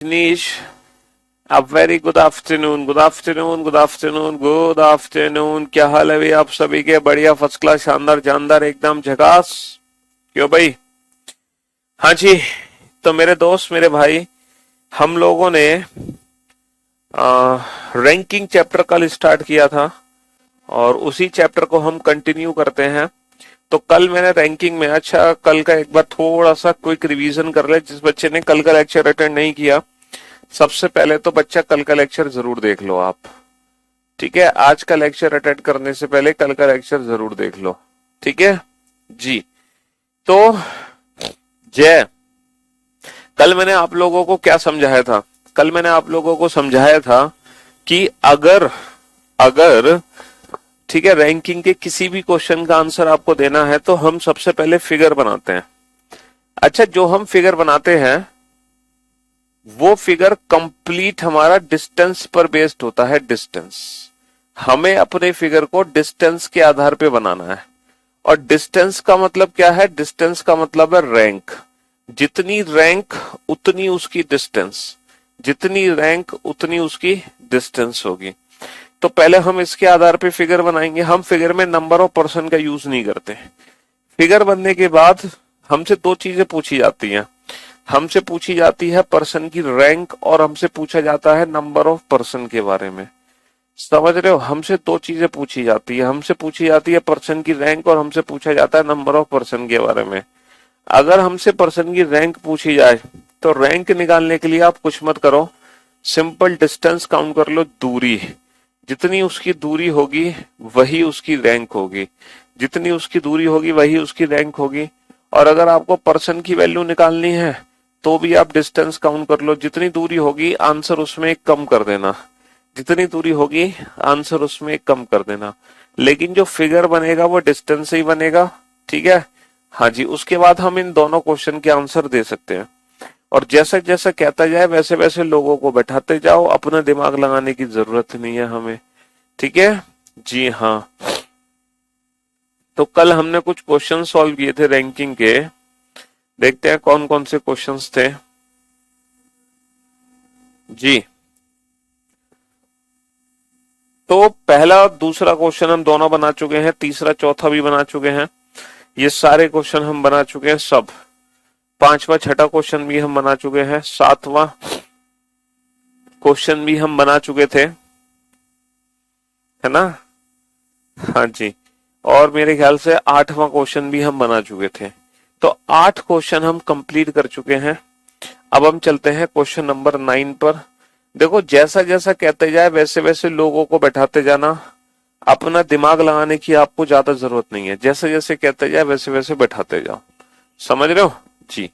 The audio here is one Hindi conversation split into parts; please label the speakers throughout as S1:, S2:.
S1: Nish, a very good afternoon, good afternoon, good afternoon, good afternoon। क्या हाल है भाई आप सभी के? बढ़िया, फर्स्ट क्लास, शानदार जानदार, एकदम झकास। क्यों भाई? हाँ जी। तो मेरे दोस्त, मेरे भाई, हम लोगों ने रैंकिंग चैप्टर कल स्टार्ट किया था और उसी चैप्टर को हम कंटिन्यू करते हैं। तो कल मैंने रैंकिंग में, अच्छा कल का एक बार थोड़ा सा क्विक रिवीजन कर ले। जिस बच्चे ने कल का लेक्चर अटेंड नहीं किया, सबसे पहले तो बच्चा कल का लेक्चर जरूर देख लो आप। ठीक है, आज का लेक्चर अटेंड करने से पहले कल का लेक्चर जरूर देख लो। ठीक है जी। तो जय, कल मैंने आप लोगों को क्या समझाया था? कल मैंने आप लोगों को समझाया था कि अगर अगर ठीक है, रैंकिंग के किसी भी क्वेश्चन का आंसर आपको देना है तो हम सबसे पहले फिगर बनाते हैं। अच्छा, जो हम फिगर बनाते हैं वो फिगर कंप्लीट हमारा डिस्टेंस पर बेस्ड होता है। डिस्टेंस, हमें अपने फिगर को डिस्टेंस के आधार पे बनाना है। और डिस्टेंस का मतलब क्या है? डिस्टेंस का मतलब है रैंक। जितनी रैंक उतनी उसकी डिस्टेंस, जितनी रैंक उतनी उसकी डिस्टेंस होगी। तो पहले हम इसके आधार पे फिगर बनाएंगे। हम फिगर में नंबर ऑफ पर्सन का यूज नहीं करते। फिगर बनने के बाद हमसे दो चीजें पूछी जाती हैं। हमसे पूछी जाती है पर्सन की रैंक और हमसे पूछा जाता है नंबर ऑफ पर्सन के बारे में। समझ रहे हो? हमसे दो चीजें पूछी जाती है। हमसे पूछी जाती है पर्सन की रैंक और हमसे पूछा जाता है नंबर ऑफ पर्सन के बारे में। अगर हमसे पर्सन की रैंक पूछी जाए तो रैंक निकालने के लिए आप कुछ मत करो, सिंपल डिस्टेंस काउंट कर लो, दूरी। जितनी उसकी दूरी होगी वही उसकी रैंक होगी, जितनी उसकी दूरी होगी वही उसकी रैंक होगी। और अगर आपको पर्सन की वैल्यू निकालनी है तो भी आप डिस्टेंस काउंट कर लो। जितनी दूरी होगी आंसर उसमें एक कम कर देना, जितनी दूरी होगी आंसर उसमें एक कम कर देना। लेकिन जो फिगर बनेगा वो डिस्टेंस से ही बनेगा। ठीक है, हाँ जी। उसके बाद हम इन दोनों क्वेश्चन के आंसर दे सकते हैं। और जैसा जैसा कहता जाए वैसे वैसे लोगों को बैठाते जाओ, अपना दिमाग लगाने की जरूरत नहीं है हमें। ठीक है जी हाँ। तो कल हमने कुछ क्वेश्चन सॉल्व किए थे रैंकिंग के। देखते हैं कौन कौन से क्वेश्चंस थे जी। तो पहला दूसरा क्वेश्चन हम दोनों बना चुके हैं, तीसरा चौथा भी बना चुके हैं। ये सारे क्वेश्चन हम बना चुके हैं सब। पांचवा छठा क्वेश्चन भी हम बना चुके हैं, सातवां क्वेश्चन भी हम बना चुके थे, है ना? हाँ जी। और मेरे ख्याल से आठवां क्वेश्चन भी हम बना चुके थे। तो 8 क्वेश्चन हम कंप्लीट कर चुके हैं। अब हम चलते हैं क्वेश्चन नंबर 9 पर। देखो, जैसा जैसा कहते जाए वैसे वैसे लोगों को बैठाते जाना। अपना दिमाग लगाने की आपको ज्यादा जरूरत नहीं है। जैसे जैसे कहते जाए वैसे वैसे बैठाते जाओ। समझ रहे हो जी?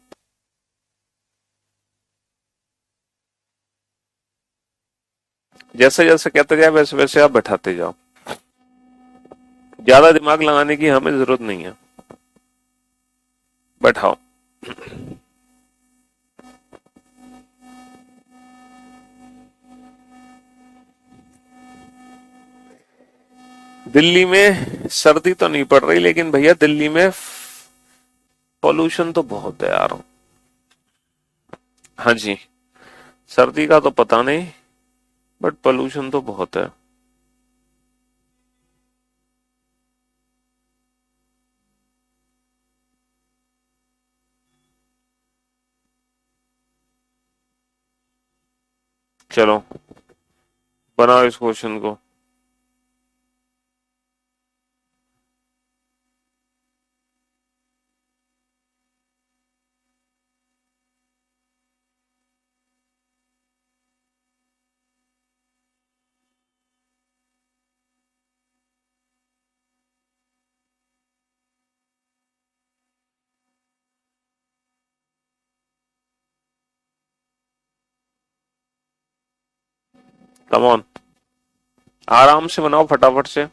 S1: जैसे जैसे कहते जाए वैसे वैसे आप बैठाते जाओ। ज्यादा दिमाग लगाने की हमें जरूरत नहीं है। बैठाओ। दिल्ली में सर्दी तो नहीं पड़ रही, लेकिन भैया दिल्ली में पोल्यूशन तो बहुत है यार। हाँ जी। सर्दी का तो पता नहीं, बट पोल्यूशन तो बहुत है। चलो बनाओ इस क्वेश्चन को। कम ऑन, आराम से बनाओ फटाफट से।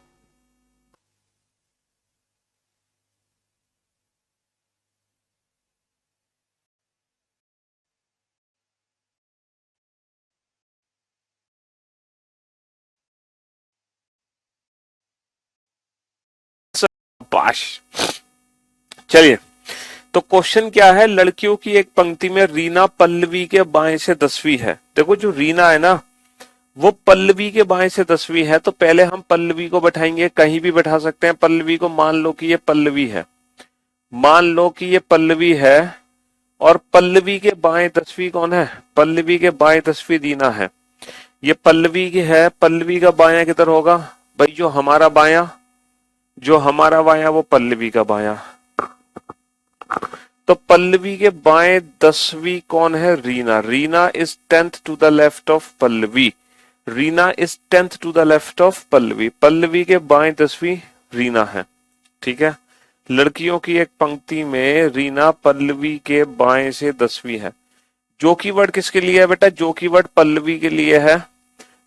S1: पाश। चलिए, तो क्वेश्चन क्या है, लड़कियों की एक पंक्ति में रीना पल्लवी के बाएं से 10वीं है। देखो जो रीना है ना वो पल्लवी के बाएं से 10वीं है, तो पहले हम पल्लवी को बैठाएंगे, कहीं भी बैठा सकते हैं पल्लवी को। मान लो कि ये पल्लवी है, मान लो कि ये पल्लवी है, और पल्लवी के बाएं 10वीं कौन है, पल्लवी के बाएं 10वीं रीना है। ये पल्लवी की है, पल्लवी का बायां किधर होगा भाई, जो हमारा बायां, जो हमारा बायां वो पल्लवी का बायां। तो पल्लवी के बाएं 10वीं कौन है, Reena. Reena is 10th to the left of Pallavi, Reena is 10th to the left of Pallavi. Pallavi के बाएं 10वीं रीना है, ठीक है। लड़कियों की एक पंक्ति में रीना पल्लवी के बाएं से 10वीं है। जो की वर्ड किसके लिए है बेटा, जो की वर्ड पल्लवी के लिए है।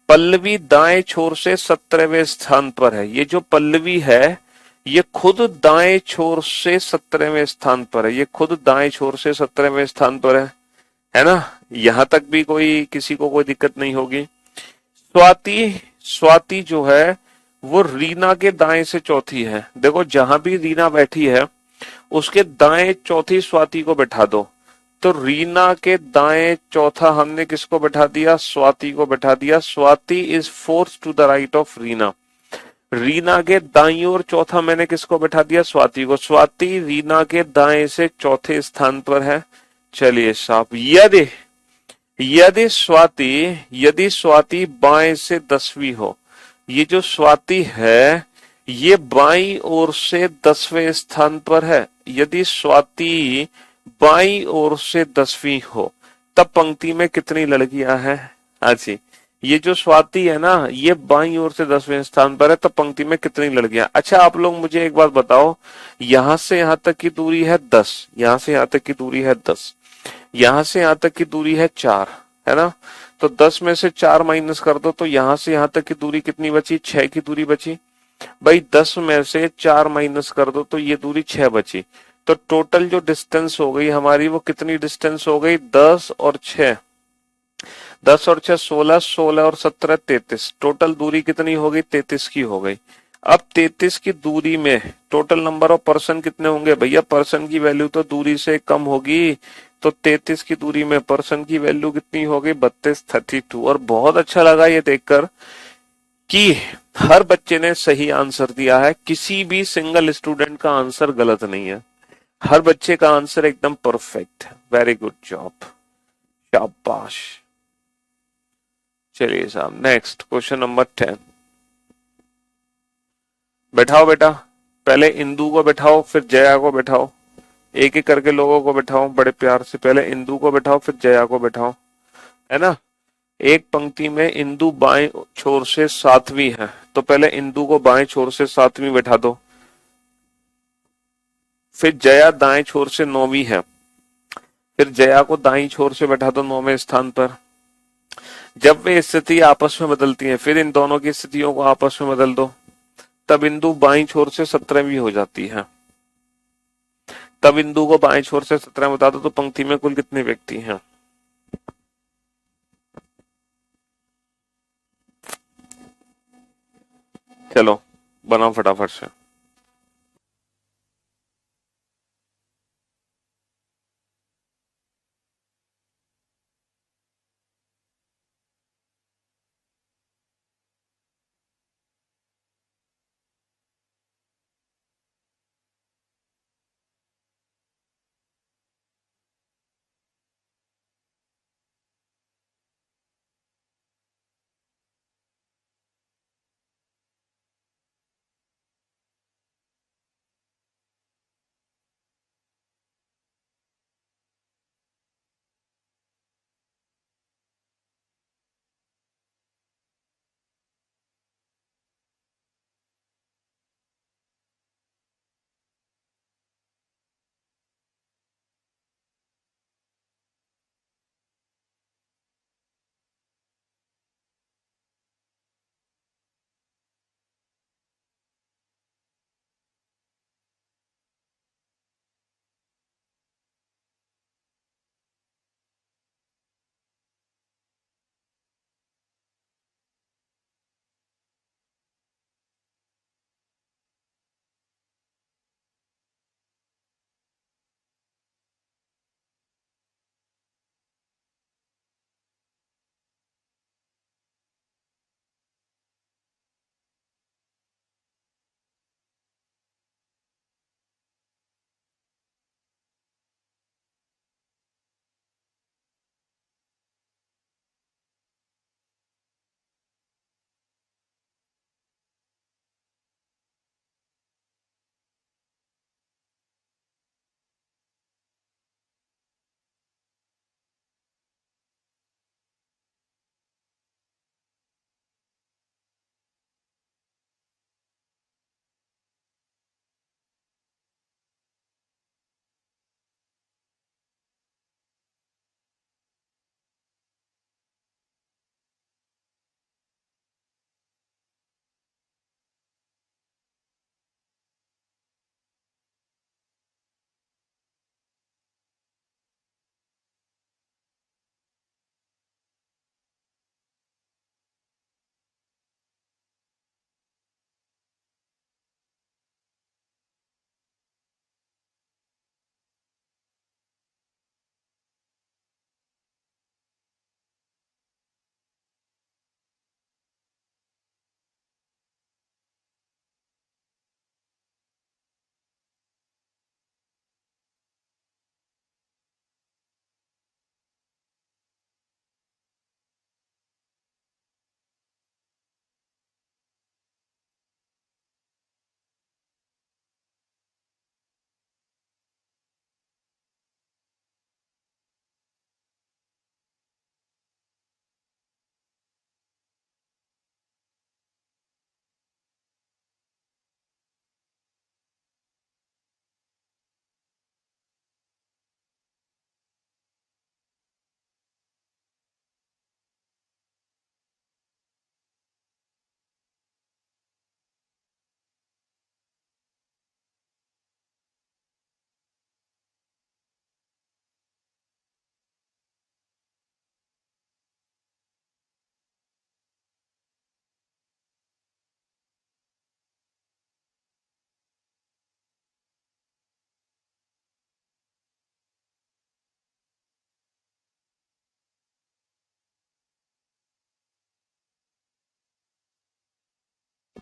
S1: पल्लवी दाएं छोर से 17वें स्थान पर है। ये जो पल्लवी है ये खुद दाएं छोर से 17वें स्थान पर है, ये खुद दाएं छोर से 17वें स्थान पर है ना। यहां तक भी कोई किसी को कोई दिक्कत नहीं होगी। स्वाति, स्वाति जो है वो रीना के दाएं से चौथी है। देखो जहां भी रीना बैठी है उसके दाएं चौथी स्वाति को बैठा दो। तो रीना के दाएं चौथा हमने किसको बैठा दिया, स्वाति को बैठा दिया। Swati is fourth to the right of Reena. Reena के दाईं ओर चौथा मैंने किसको बैठा दिया, स्वाति को। स्वाति रीना के दाएं से चौथे स्थान पर है। चलिए साहब, यदि स्वाति बाएं से 10वीं हो, ये जो स्वाति है ये बाईं ओर से 10वें स्थान पर है। यदि स्वाति बाईं ओर से 10वीं हो तब पंक्ति में कितनी लड़कियां हैं। हाँ जी, ये जो स्वाति है ना ये बाईं ओर से 10वें स्थान पर है, तब पंक्ति में कितनी लड़कियां। अच्छा आप लोग मुझे एक बात बताओ, यहां से यहां तक की दूरी है 10, यहां से यहां तक की दूरी है 10, यहां से यहां तक की दूरी है 4, है ना। तो 10 में से 4 माइनस कर दो तो यहां से यहां तक की दूरी कितनी बची, 6 की दूरी बची। भाई 10 में से 4 माइनस कर दो तो ये दूरी 6 बची। तो टोटल जो डिस्टेंस हो गई हमारी वो कितनी डिस्टेंस हो गई, 10 और 6, 10 और 6 16, 16 और 17 33, टोटल दूरी कितनी हो गई, 33 की हो गई। अब 33 की दूरी में टोटल नंबर ऑफ पर्सन कितने होंगे भैया, पर्सन की वैल्यू तो दूरी से कम होगी। तो 33 की दूरी में पर्सन की वैल्यू कितनी हो गई, 32, 32। और बहुत अच्छा लगा ये देखकर कि हर बच्चे ने सही आंसर दिया है, किसी भी सिंगल स्टूडेंट का आंसर गलत नहीं है, हर बच्चे का आंसर एकदम परफेक्ट है। वेरी गुड जॉब, शाबाश। चलिए साहब नेक्स्ट क्वेश्चन नंबर 10। बैठाओ बेटा, पहले इंदू को बैठाओ फिर जया को बैठाओ, एक एक करके लोगों को बैठाओ बड़े प्यार से। पहले इंदू को बैठाओ फिर जया को बैठाओ, है ना। एक पंक्ति में इंदू बाएं छोर से 7वीं है, तो पहले इंदू को बाएं छोर से 7वीं बैठा दो। फिर जया दाएं छोर से 9वीं है, फिर जया को दाईं छोर से बैठा दो 9वें स्थान पर। जब वे स्थिति आपस में बदलती हैं फिर इन दोनों की स्थितियों को आपस में बदल दो, तब इंदू बाईं छोर से 17वीं हो जाती है। तब इंदू को बाएं छोर से 17 बता दो तो पंक्ति में कुल कितने व्यक्ति हैं। चलो बनाओ फटाफट से।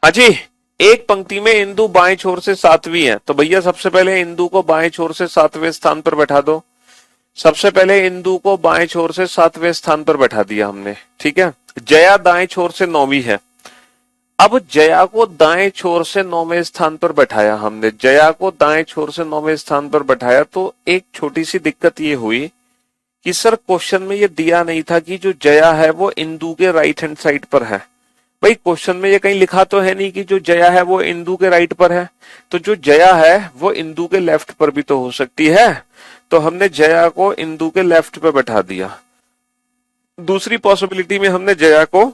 S1: हाँ जी। एक पंक्ति में इंदु बाएं छोर से सातवीं है, तो भैया सबसे पहले इंदु को बाएं छोर से सातवें स्थान पर बैठा दो। सबसे पहले इंदु को बाएं छोर से सातवें स्थान पर बैठा दिया हमने, ठीक है। जया दाएं छोर से नौवीं है। अब जया को दाएं छोर से नौवें स्थान पर बैठाया हमने, जया को दाएं छोर से नौवें स्थान पर बैठाया, तो एक छोटी सी दिक्कत ये हुई कि सर क्वेश्चन में ये दिया नहीं था कि जो जया है वो इंदु के राइट हैंड साइड पर है। भाई क्वेश्चन में ये कहीं लिखा तो है नहीं कि जो जया है वो इंदु के राइट पर है, तो जो जया है वो इंदु के लेफ्ट पर भी तो हो सकती है। तो हमने जया को इंदु के लेफ्ट पे बैठा दिया। दूसरी पॉसिबिलिटी में हमने जया को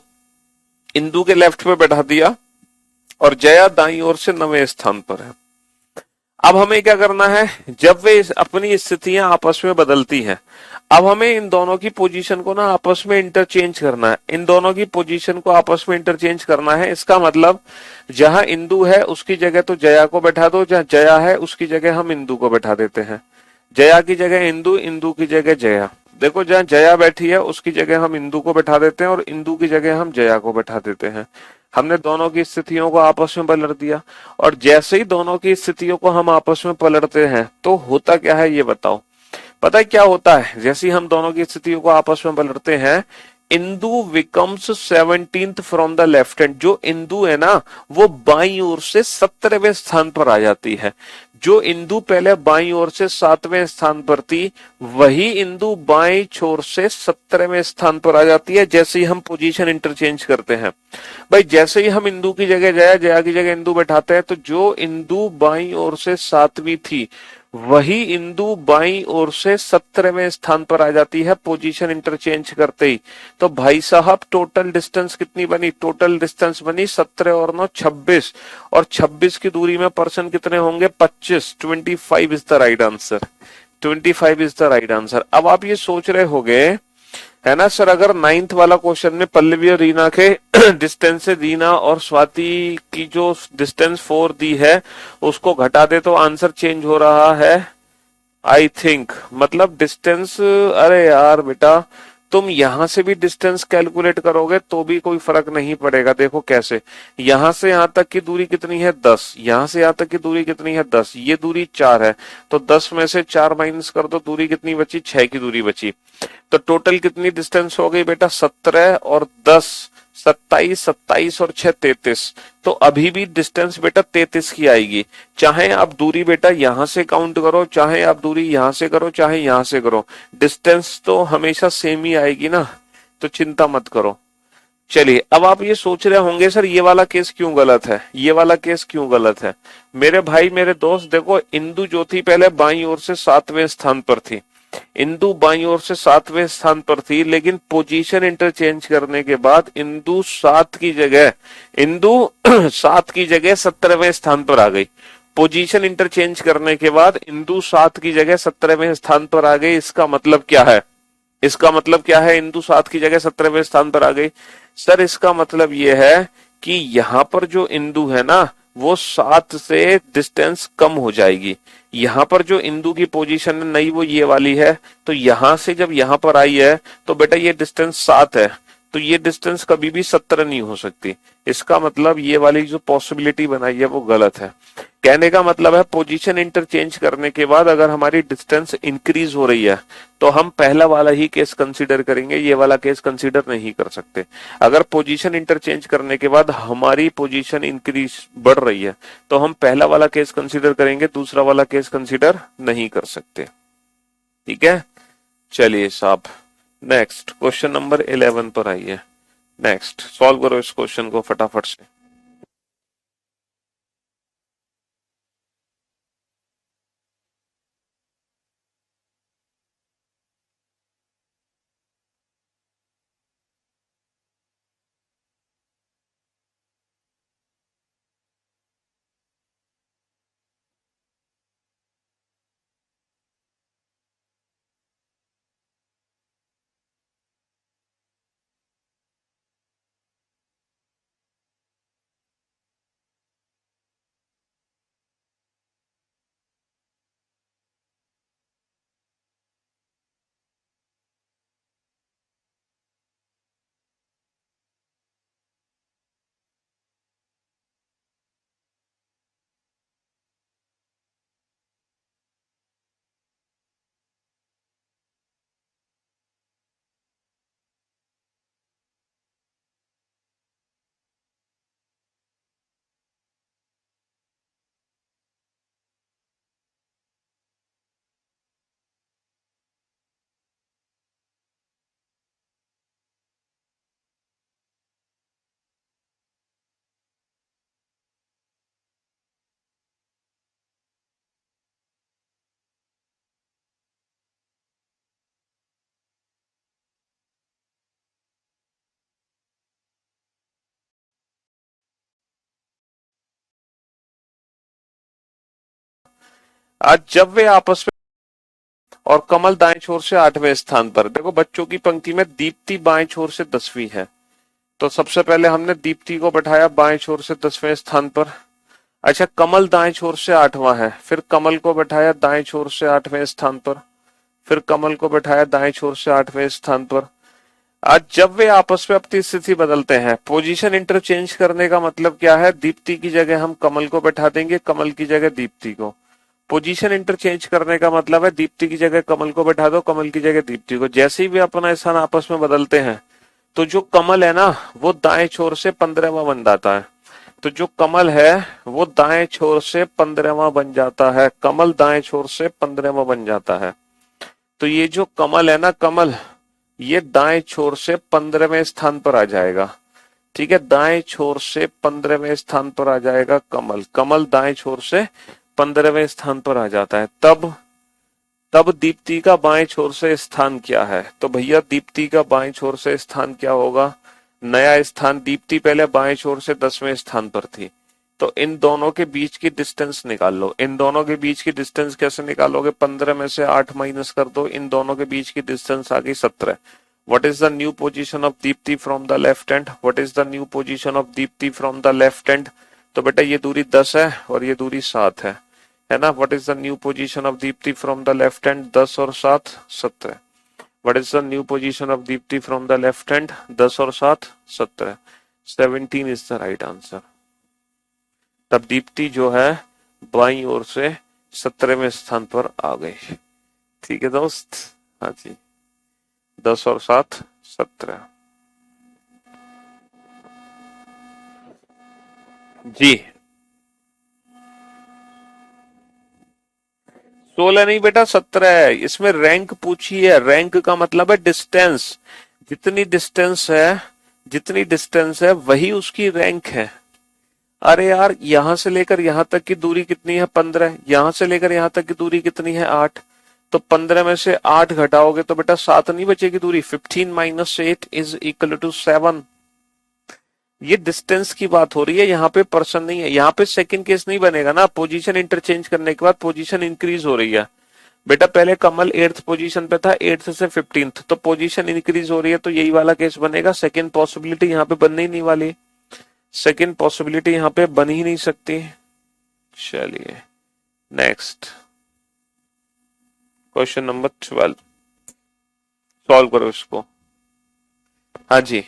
S1: इंदु के लेफ्ट पे बैठा दिया और जया दाईं ओर से नवें स्थान पर है। अब हमें क्या करना है, जब वे अपनी स्थितियां आपस में बदलती हैं, अब हमें इन दोनों की पोजीशन को ना आपस में इंटरचेंज करना है, इन दोनों की पोजीशन को आपस में इंटरचेंज करना है। इसका मतलब जहां इंदु है उसकी जगह तो जया को बैठा दो, जहां जया है उसकी जगह हम इंदु को बैठा देते हैं। जया की जगह इंदु, इंदु की जगह जया। देखो जहां जया बैठी है उसकी जगह हम इंदु को बैठा देते हैं और इंदु की जगह हम जया को बैठा देते हैं। हमने दोनों की स्थितियों को आपस में पलट दिया। और जैसे ही दोनों की स्थितियों को हम आपस में पलटते हैं तो होता क्या है ये बताओ। पता है क्या होता है, जैसे ही हम दोनों की स्थितियों को आपस में पलटते हैं, Indu becomes 17th from the left hand. जो इंदु है ना वो बाईं ओर से 17वें स्थान पर आ जाती है। जो इंदु पहले बाईं ओर से 7वें स्थान पर थी, वही इंदु बाईं छोर से 17वें स्थान पर आ जाती है जैसे ही हम पोजीशन इंटरचेंज करते हैं। भाई जैसे ही हम इंदु की जगह जया, जया की जगह इंदु बैठाते हैं, तो जो इंदु बाईं ओर से सातवीं थी वही इंदु बाईं ओर से 17वें स्थान पर आ जाती है पोजीशन इंटरचेंज करते ही। तो भाई साहब टोटल डिस्टेंस कितनी बनी, टोटल डिस्टेंस बनी 17 और 9 26, और 26 की दूरी में पर्सन कितने होंगे 25, 25 is the right answer. 25 is the right answer. अब आप ये सोच रहे होंगे है ना सर, अगर नाइन्थ वाला क्वेश्चन में पल्लवी और रीना के डिस्टेंस से रीना और स्वाति की जो डिस्टेंस 4 दी है उसको घटा दे तो आंसर चेंज हो रहा है। आई थिंक मतलब डिस्टेंस, अरे यार बेटा तुम यहां से भी डिस्टेंस कैलकुलेट करोगे तो भी कोई फर्क नहीं पड़ेगा। देखो कैसे, यहां से यहां तक की दूरी कितनी है 10, यहां से यहां तक की दूरी कितनी है 10, ये दूरी 4 है, तो 10 में से 4 माइनस कर दो, दूरी कितनी बची 6 की दूरी बची। तो टोटल कितनी डिस्टेंस हो गई बेटा 17 और 10, 27, 27 और 6 33। तो अभी भी डिस्टेंस बेटा 33 की आएगी। चाहे आप दूरी बेटा यहां से काउंट करो, चाहे आप दूरी यहां से करो, चाहे यहां से करो, डिस्टेंस तो हमेशा सेम ही आएगी ना। तो चिंता मत करो। चलिए अब आप ये सोच रहे होंगे सर ये वाला केस क्यों गलत है, ये वाला केस क्यों गलत है। मेरे भाई मेरे दोस्त देखो, इंदु जो थी पहले बाईं ओर से 7वें स्थान पर थी, इंदु बाईं ओर से 7वें स्थान पर थी, लेकिन पोजीशन इंटरचेंज करने के बाद इंदु 7 की जगह, इंदु 7 की जगह 17वें स्थान पर आ गई। पोजीशन इंटरचेंज करने के बाद इंदु 7 की जगह 17वें स्थान पर आ गई। इसका मतलब क्या है, इसका मतलब क्या है, इंदु 7 की जगह 17वें स्थान पर आ गई। सर इसका मतलब यह है कि यहां पर जो इंदु है ना वो 7 से डिस्टेंस कम हो जाएगी। यहां पर जो इंदु की पोजीशन है नई वो ये वाली है, तो यहां से जब यहां पर आई है तो बेटा ये डिस्टेंस 7 है, तो ये डिस्टेंस कभी भी 17 नहीं हो सकती। इसका मतलब ये वाली जो पॉसिबिलिटी बनाई है वो गलत है। कहने का मतलब है पोजीशन इंटरचेंज करने के बाद अगर हमारी डिस्टेंस इंक्रीज हो रही है तो हम पहला वाला ही केस कंसीडर करेंगे, ये वाला केस कंसीडर नहीं कर सकते। अगर पोजीशन इंटरचेंज करने के बाद हमारी पोजीशन इंक्रीज बढ़ रही है तो हम पहला वाला केस कंसीडर करेंगे, दूसरा वाला केस कंसीडर नहीं कर सकते। ठीक है, चलिए साहब नेक्स्ट क्वेश्चन नंबर 11 पर आइए। नेक्स्ट सॉल्व करो इस क्वेश्चन को फटाफट से। आज जब वे आपस में, और कमल दाएं छोर से 8वें स्थान पर। देखो बच्चों की पंक्ति में दीप्ति बाएं छोर से 10वीं है, तो सबसे पहले हमने दीप्ति को बैठाया बाएं छोर से 10वें स्थान पर। अच्छा, कमल दाएं छोर से 8वां है, फिर कमल को बैठाया दाएं छोर से 8वें स्थान पर, फिर कमल को बैठाया दाएं छोर से 8वें स्थान पर। आज जब वे आपस में अपनी स्थिति बदलते हैं, पोजीशन इंटरचेंज करने का मतलब क्या है? दीप्ति की जगह हम कमल को बैठा देंगे, कमल की जगह दीप्ति को। पोजीशन इंटरचेंज करने का मतलब है दीप्ति की जगह कमल को बैठा दो, कमल की जगह दीप्ति को। जैसे ही वे अपना स्थान आपस में बदलते हैं, तो जो कमल है ना वो दाएं छोर से 15वां बन जाता है। तो जो कमल है वो दाएं छोर से 15वां बन जाता है, कमल दाएं छोर से 15वां बन जाता है। तो ये जो कमल है ना, कमल, ये दाएं छोर से 15वें स्थान पर आ जाएगा। ठीक है, दाएं छोर से 15वें स्थान पर आ जाएगा कमल। कमल दाएं छोर से 15वें स्थान पर आ जाता है। तब दीप्ति का बाएं छोर से स्थान क्या है? तो भैया दीप्ति का बाएं छोर से स्थान क्या होगा? नया स्थान। दीप्ति पहले बाएं छोर से 10वें स्थान पर थी, तो इन दोनों के बीच की डिस्टेंस निकाल लो। इन दोनों के बीच की डिस्टेंस कैसे निकालोगे? 15 में से 8 माइनस कर दो, इन दोनों के बीच की डिस्टेंस आ गई 17। What is the new position of Deepti from the left hand? What is the new position of Deepti from the left hand? तो बेटा ये दूरी 10 है और ये दूरी 7 है ना। What is the new position of Deepti from the left hand? 10 और 7 17। What is the new position of Deepti from the left hand? 10 और 7 17। 17 इज द राइट आंसर। तब दीप्ति जो है बाईं ओर से 17वें स्थान पर आ गई। ठीक है दोस्त, हाँ जी, 10 और 7 17 जी। 16 नहीं बेटा 17 है। इसमें रैंक पूछी है, रैंक का मतलब है डिस्टेंस। जितनी डिस्टेंस है, जितनी डिस्टेंस है वही उसकी रैंक है। अरे यार, यहां से लेकर यहां तक की दूरी कितनी है? 15। यहां से लेकर यहां तक की दूरी कितनी है? 8। तो 15 में से 8 घटाओगे तो बेटा 7 नहीं बचेगी दूरी। 15 माइनस 8 इज इक्वल टू 7। ये डिस्टेंस की बात हो रही है, यहाँ पे पर्सन नहीं है। यहाँ पे सेकंड केस नहीं बनेगा ना, पोजीशन इंटरचेंज करने के बाद पोजीशन इंक्रीज हो रही है। बेटा पहले कमल 8th पोजीशन पे था, 8th से 15th, तो पोजीशन इंक्रीज हो रही है, तो यही वाला केस बनेगा। सेकंड पॉसिबिलिटी यहाँ पे बनने ही नहीं वाली, सेकंड पॉसिबिलिटी यहाँ पे बन ही नहीं सकती। चलिए नेक्स्ट क्वेश्चन नंबर 12 सॉल्व करो इसको। हाँ जी,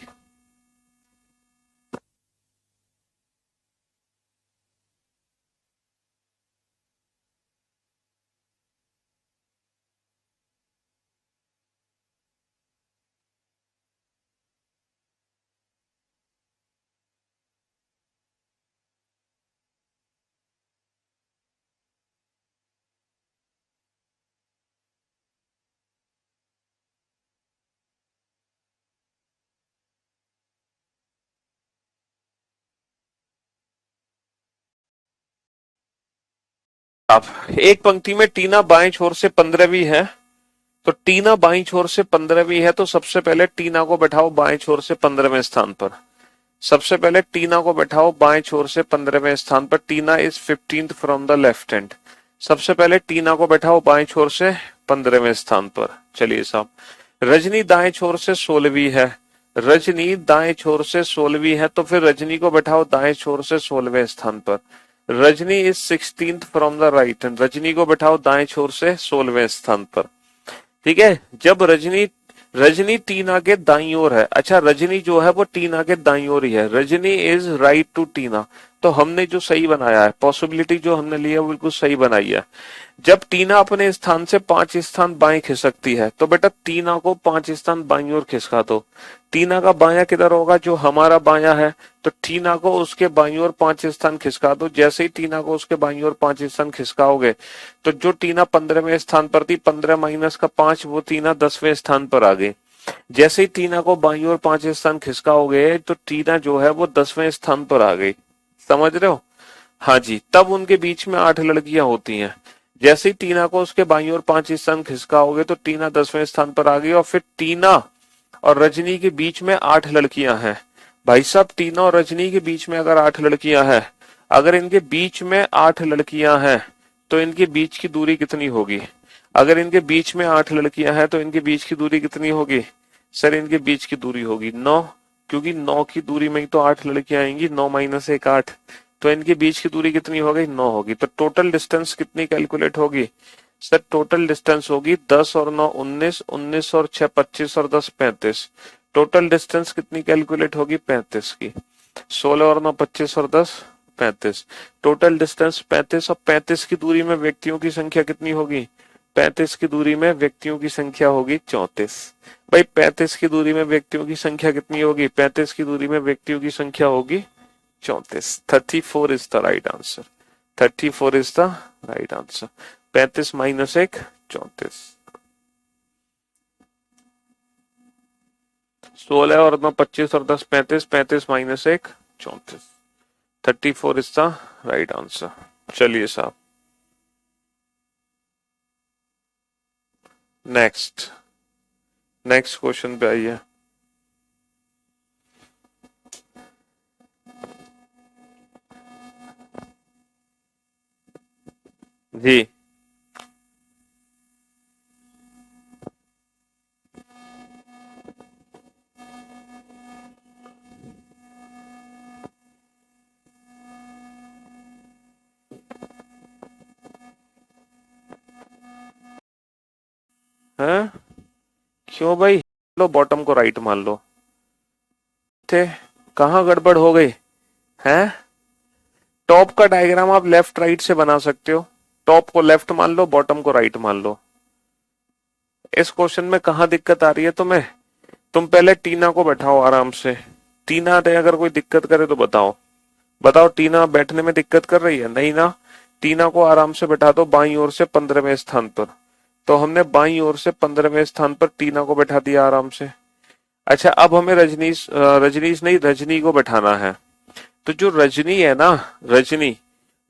S1: अब एक पंक्ति में टीना बाएं छोर से 15वीं है, तो टीना बाईं छोर से 15वीं है, तो सबसे पहले टीना को बैठाओ बाएं छोर से 15वें स्थान पर। सबसे पहले टीना को बैठाओ बाएं छोर से 15वें स्थान पर। Tina is 15th from the left hand. सबसे पहले टीना को बैठाओ बाएं छोर से 15वें स्थान पर। चलिए साहब, रजनी दाएं छोर से 16वीं है। रजनी दाएं छोर से 16वीं है, तो फिर रजनी को बैठाओ दाएं छोर से 16वें स्थान पर। Rajni is 16th from the right hand. Rajni को बैठाओ दाएं छोर से 16वें स्थान पर। ठीक है, जब रजनी रजनी टीना के दाईं ओर है। अच्छा, रजनी जो है वो टीना के दाईं ओर ही है। रजनी इज राइट टू टीना, तो हमने जो सही बनाया है, पॉसिबिलिटी जो हमने लिया है बिल्कुल सही बनाई है। जब टीना अपने स्थान से 5 स्थान बाएं खिसकती है, तो बेटा टीना को 5 स्थान बाईं ओर खिसका दो। टीना का बायां किधर होगा? जो हमारा बायां है, तो टीना को उसके बाईं ओर 5 स्थान खिसका दो। जैसे ही टीना को उसके बाईं ओर 5 स्थान खिसकाओगे, तो जो टीना 15वें स्थान पर थी, 15 माइनस का 5, वो टीना 10वें स्थान पर आ गई। जैसे ही टीना को बाईं ओर 5 स्थान खिसकाओगे, तो टीना जो है वो 10वें स्थान पर आ गई। समझ रहे हो? हाँ जी। तब उनके बीच में 8 लड़कियां होती हैं। जैसे ही टीना को उसके बाईं ओर 5 स्थान खिसकाओगे, तो टीना 10वें स्थान पर आ गई। और फिर टीना और रजनी के बीच में 8 लड़कियां हैं। भाई साहब, टीना और रजनी के बीच में अगर 8 लड़कियां हैं, अगर इनके बीच में 8 लड़कियां हैं, तो इनके बीच की दूरी कितनी होगी? अगर इनके बीच में 8 लड़कियां हैं तो इनके बीच की दूरी कितनी होगी? सर इनके बीच की दूरी होगी 9, क्योंकि 9 की दूरी में ही तो 8 लड़कियां आएंगी, 9 माइनस 1 8। तो इनके बीच की दूरी कितनी हो गई? 9 होगी। तो टोटल डिस्टेंस कितनी कैलकुलेट होगी? सर टोटल डिस्टेंस होगी 10 और 9 19, 19 और 6 25 और 10 35। टोटल डिस्टेंस कितनी कैलकुलेट होगी? 35 की। 16 और 9 25 और 10 35। टोटल डिस्टेंस 35, और 35 की दूरी में व्यक्तियों की संख्या कितनी होगी? 35 की दूरी में व्यक्तियों की संख्या होगी 34। भाई 35 की दूरी में व्यक्तियों की संख्या कितनी होगी? 35 की दूरी में व्यक्तियों की संख्या होगी 34। 34 is the right answer. 34 is the right answer. 35 minus 1 34। 16 और 9 25 और 10 35, 35 minus 1 34। 34 is the right answer. चलिए साहब नेक्स्ट क्वेश्चन पे आइए। जी हैं? क्यों भाई? लो बॉटम को राइट मान लो थे, कहाँ गड़बड़ हो गई? हैं? टॉप का डायग्राम आप लेफ्ट राइट से बना सकते हो। टॉप को लेफ्ट मान लो, बॉटम को राइट मान लो। इस क्वेश्चन में कहाँ दिक्कत आ रही है तुम्हें? तुम पहले टीना को बैठाओ आराम से। टीना ने अगर कोई दिक्कत करे तो बताओ। बताओ टीना बैठने में दिक्कत कर रही है? नहीं ना। टीना को आराम से बैठा दो बाईं ओर से 15वें स्थान पर। तो हमने बाईं ओर से 15वें स्थान पर टीना को बैठा दिया आराम से। अच्छा अब हमें रजनीश नहीं रजनी को बैठाना है। तो जो रजनी है ना, रजनी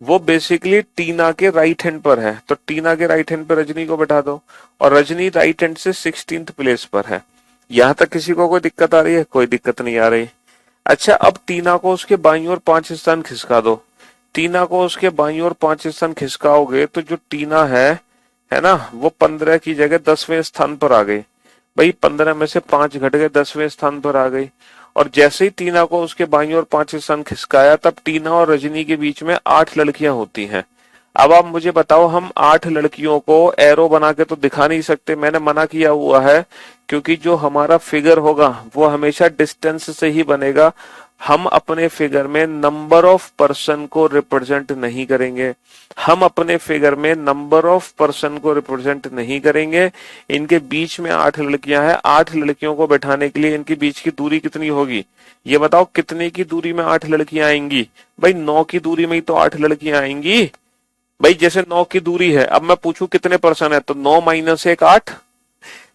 S1: वो बेसिकली टीना के राइट हैंड पर है, तो टीना के राइट हैंड पर रजनी को बैठा दो। और रजनी राइट हैंड से 16th प्लेस पर है। यहां तक किसी को कोई दिक्कत आ रही है? कोई दिक्कत नहीं आ रही। अच्छा अब टीना को उसके बाईं ओर 5 स्थान खिसका दो। टीना को उसके बाईं ओर 5 स्थान खिसकाओगे तो जो टीना है ना, वो 15 की जगह 10वें स्थान पर आ गई। भाई 15 में से 5 घट गए, 10वें स्थान पर आ गई। और जैसे ही टीना को उसके बाईं ओर 5 स्थान खिसकाया, तब टीना और रजनी के बीच में 8 लड़कियां होती हैं। अब आप मुझे बताओ, हम 8 लड़कियों को एरो बना के तो दिखा नहीं सकते, मैंने मना किया हुआ है। क्योंकि जो हमारा फिगर होगा वो हमेशा डिस्टेंस से ही बनेगा। हम अपने फिगर में नंबर ऑफ पर्सन को रिप्रेजेंट नहीं करेंगे। हम अपने फिगर में नंबर ऑफ पर्सन को रिप्रेजेंट नहीं करेंगे। इनके बीच में 8 लड़कियां हैं। 8 लड़कियों को बैठाने के लिए इनके बीच की दूरी कितनी होगी? ये बताओ कितने की दूरी में 8 लड़कियां आएंगी? भाई 9 की दूरी में ही तो 8 लड़कियां आएंगी। भाई जैसे 9 की दूरी है, अब मैं पूछूं कितने पर्सन है, तो 9 माइनस 1 8।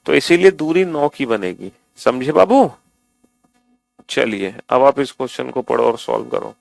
S1: तो इसीलिए दूरी 9 की बनेगी। समझे बाबू? चलिए अब आप इस क्वेश्चन को पढ़ो और सॉल्व करो।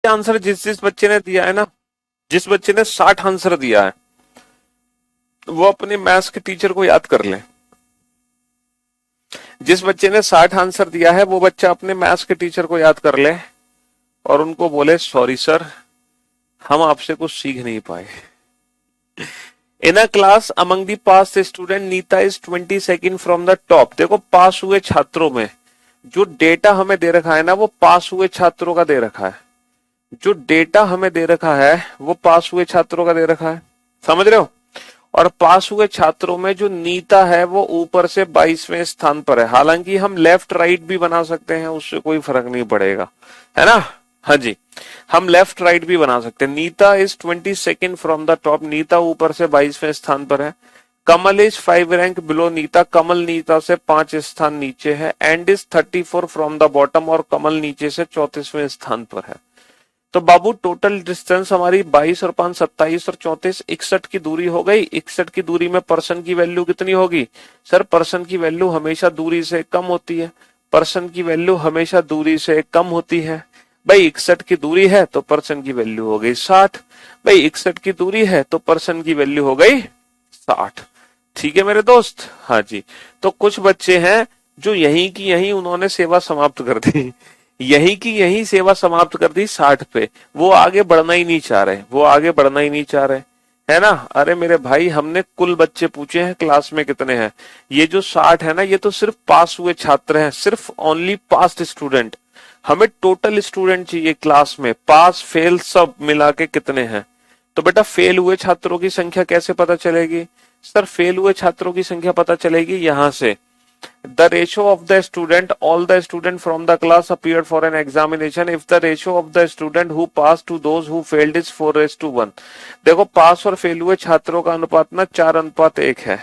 S1: आंसर जिस जिस बच्चे ने दिया है ना, जिस बच्चे ने 60 आंसर दिया है, वो अपने मैथ्स के टीचर को याद कर ले। जिस बच्चे ने 60 आंसर दिया है वो बच्चा अपने मैथ्स के टीचर को याद कर ले और उनको बोले सॉरी सर, हम आपसे कुछ सीख नहीं पाए। In a class among the pass student Neeta is 22nd from the top. देखो पास हुए छात्रों में जो डेटा हमें दे रखा है ना वो पास हुए छात्रों का दे रखा है, जो डेटा हमें दे रखा है वो पास हुए छात्रों का दे रखा है, समझ रहे हो। और पास हुए छात्रों में जो नीता है वो ऊपर से 22वें स्थान पर है। हालांकि हम लेफ्ट राइट भी बना सकते हैं, उससे कोई फर्क नहीं पड़ेगा, है ना। हाँ जी, हम लेफ्ट राइट भी बना सकते हैं। Neeta is 22nd from the top, Neeta ऊपर से 22वें स्थान पर है। Kamal is 5 rank below Neeta, Kamal Neeta से 5 स्थान नीचे है। And is 34 from the bottom, और कमल नीचे से 34वें स्थान पर है। तो बाबू टोटल डिस्टेंस हमारी 22 और 5 27 और 34 61 की दूरी हो गई। 61 की दूरी में पर्सन की वैल्यू कितनी होगी सर? पर्सन की वैल्यू हमेशा दूरी से कम होती है, पर्सन की वैल्यू हमेशा दूरी से कम होती है। भाई 61 की दूरी है तो पर्सन की वैल्यू हो गई 60। भाई 61 की दूरी है तो पर्सन की वैल्यू हो गई 60। ठीक है मेरे दोस्त। हाँ जी, तो कुछ बच्चे हैं जो यहीं की यहीं उन्होंने सेवा समाप्त कर दी, यहीं की यहीं सेवा समाप्त कर दी 60 पे। वो आगे बढ़ना ही नहीं चाह रहे, वो आगे बढ़ना ही नहीं चाह रहे, है ना। अरे मेरे भाई हमने कुल बच्चे पूछे हैं क्लास में कितने हैं, ये जो 60 है ना ये तो सिर्फ पास हुए छात्र हैं, सिर्फ ओनली पास्ट स्टूडेंट। हमें टोटल स्टूडेंट चाहिए क्लास में, पास फेल सब मिला के कितने हैं। तो बेटा फेल हुए छात्रों की संख्या कैसे पता चलेगी सर? फेल हुए छात्रों की संख्या पता चलेगी यहां से, the ratio of the student, all the student from the class appeared for an examination if the ratio of the student who passed to those who failed is 4:1। देखो पास और फेल हुए छात्रों का अनुपात ना 4:1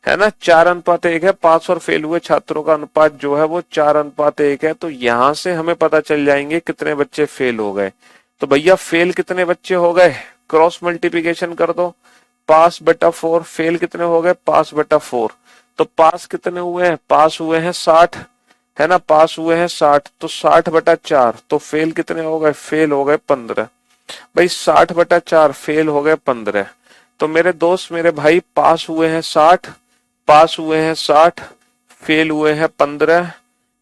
S1: है ना, 4:1 है। पास और फेल हुए छात्रों का अनुपात जो है वो 4:1 है। तो यहां से हमें पता चल जाएंगे कितने बच्चे फेल हो गए। तो भैया फेल कितने बच्चे हो गए, क्रॉस मल्टीप्लीकेशन कर दो, पास बटा 4, फेल कितने हो गए, पास बटा 4। तो पास कितने हुए हैं, पास हुए हैं 60, है ना, पास हुए हैं 60, तो 60 बटा 4। तो फेल कितने हो गए, फेल हो गए 15। भाई 60 बटा 4, फेल हो गए 15। तो मेरे दोस्त मेरे भाई पास हुए हैं 60, पास हुए हैं 60, फेल हुए हैं 15,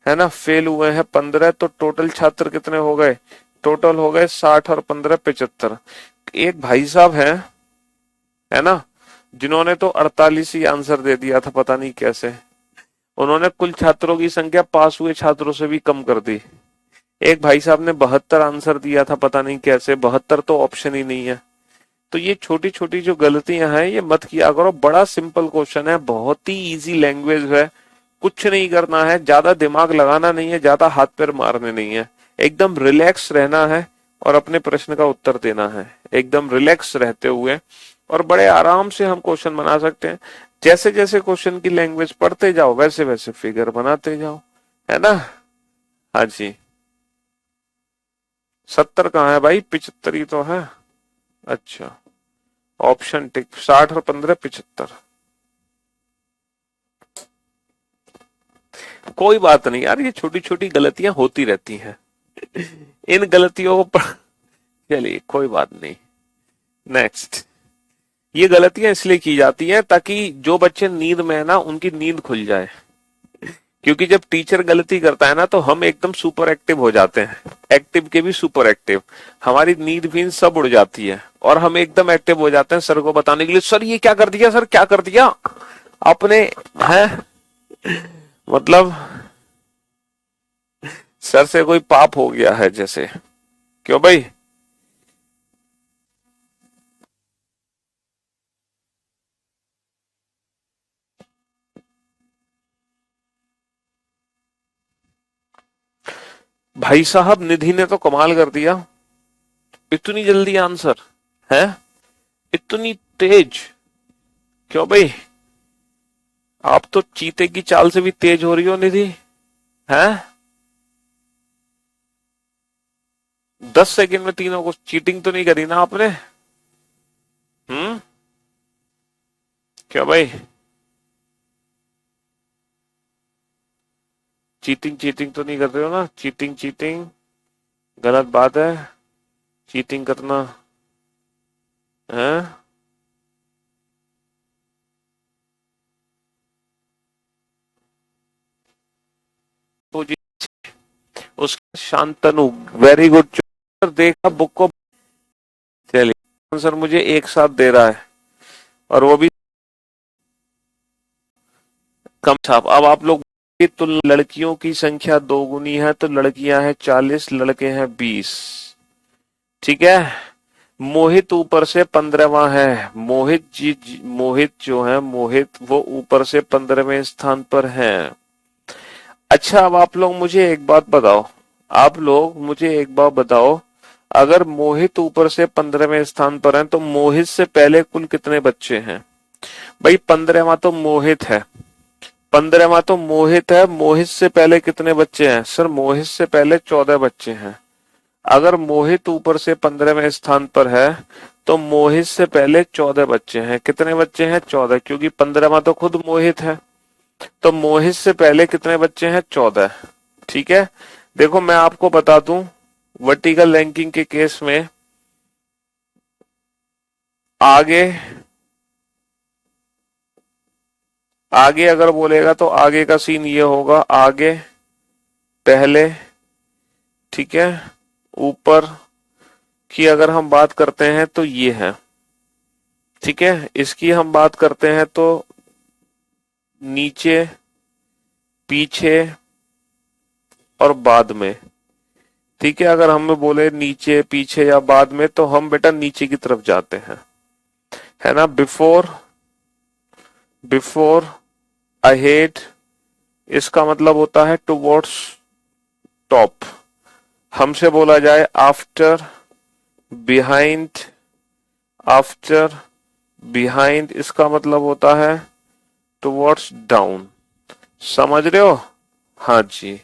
S1: है ना, फेल हुए हैं 15। तो टोटल छात्र कितने हो गए, टोटल हो गए 60 और 15 75। एक भाई साहब है ना, जिन्होंने तो 48 ही आंसर दे दिया था, पता नहीं कैसे। उन्होंने कुल छात्रों की संख्या पास हुए छात्रों से भी कम कर दी। एक भाई साहब ने 72 आंसर दिया था, पता नहीं कैसे, 72 तो ऑप्शन ही नहीं है। तो ये छोटी छोटी जो गलतियां हैं ये मत किया करो। बड़ा सिंपल क्वेश्चन है, बहुत ही इजी लैंग्वेज है, कुछ नहीं करना है, ज्यादा दिमाग लगाना नहीं है, ज्यादा हाथ पैर मारने नहीं है, एकदम रिलैक्स रहना है और अपने प्रश्न का उत्तर देना है एकदम रिलैक्स रहते हुए। और बड़े आराम से हम क्वेश्चन बना सकते हैं। जैसे जैसे क्वेश्चन की लैंग्वेज पढ़ते जाओ वैसे वैसे फिगर बनाते जाओ, है ना। हाँ जी, 70 कहाँ है भाई, 75 ही तो है। अच्छा, ऑप्शन टिक, 60 और 15 75। कोई बात नहीं यार, ये छोटी छोटी गलतियां होती रहती हैं, इन गलतियों को चलिए कोई बात नहीं। नेक्स्ट, ये गलतियां इसलिए की जाती हैं ताकि जो बच्चे नींद में है ना उनकी नींद खुल जाए। क्योंकि जब टीचर गलती करता है ना तो हम एकदम सुपर एक्टिव हो जाते हैं, एक्टिव के भी सुपर एक्टिव, हमारी नींद भी सब उड़ जाती है और हम एकदम एक्टिव हो जाते हैं सर को बताने के लिए, सर ये क्या कर दिया, सर क्या कर दिया आपने, है मतलब सर से कोई पाप हो गया है जैसे। क्यों भाई? भाई साहब निधि ने तो कमाल कर दिया, इतनी जल्दी आंसर है, इतनी तेज। क्यों भाई, आप तो चीते की चाल से भी तेज हो रही हो निधि, हैं? 10 सेकंड में तीनों को, चीटिंग तो नहीं करी ना आपने? हम्म, क्या भाई, चीटिंग चीटिंग तो नहीं कर रहे हो ना? चीटिंग चीटिंग गलत बात है, चीटिंग करना है। तो जी उसका शांतनु, वेरी गुड, देखा बुक को। चलिए आंसर मुझे एक साथ दे रहा है और वो भी कम छाप। अब आप लोग तो लड़कियों की संख्या 2 गुनी है, तो लड़कियां हैं 40, लड़के हैं 20। ठीक है। मोहित ऊपर से 15वां है। मोहित जो है, मोहित वो ऊपर से 15वें स्थान पर है। अच्छा, अब आप लोग मुझे एक बात बताओ, आप लोग मुझे एक बात बताओ, अगर मोहित ऊपर से 15वें स्थान पर है तो मोहित से पहले कुल कितने बच्चे हैं? भाई 15वां तो मोहित है, 15वां तो मोहित है, मोहित से पहले कितने बच्चे हैं? सर मोहित से पहले 14 बच्चे हैं। अगर मोहित ऊपर से 15वें स्थान पर है तो मोहित से पहले 14 बच्चे हैं। कितने बच्चे हैं? 14, क्योंकि 15वां तो खुद मोहित है। तो मोहित से पहले कितने बच्चे हैं? 14। ठीक है। देखो मैं आपको बता दूं, वर्टिकल रैंकिंग के केस में आगे आगे अगर बोलेगा तो आगे का सीन ये होगा, आगे पहले, ठीक है, ऊपर की अगर हम बात करते हैं तो ये है। ठीक है। इसकी हम बात करते हैं तो नीचे, पीछे और बाद में। ठीक है। अगर हमें बोले नीचे, पीछे या बाद में, तो हम बेटा नीचे की तरफ जाते हैं, है ना। बिफोर, बिफोर, अहेड, इसका मतलब होता है टुवर्ड्स, टॉप। हमसे बोला जाए आफ्टर, बिहाइंड, आफ्टर, बिहाइंड, इसका मतलब होता है टुवर्ड्स डाउन। समझ रहे हो? हाँ जी।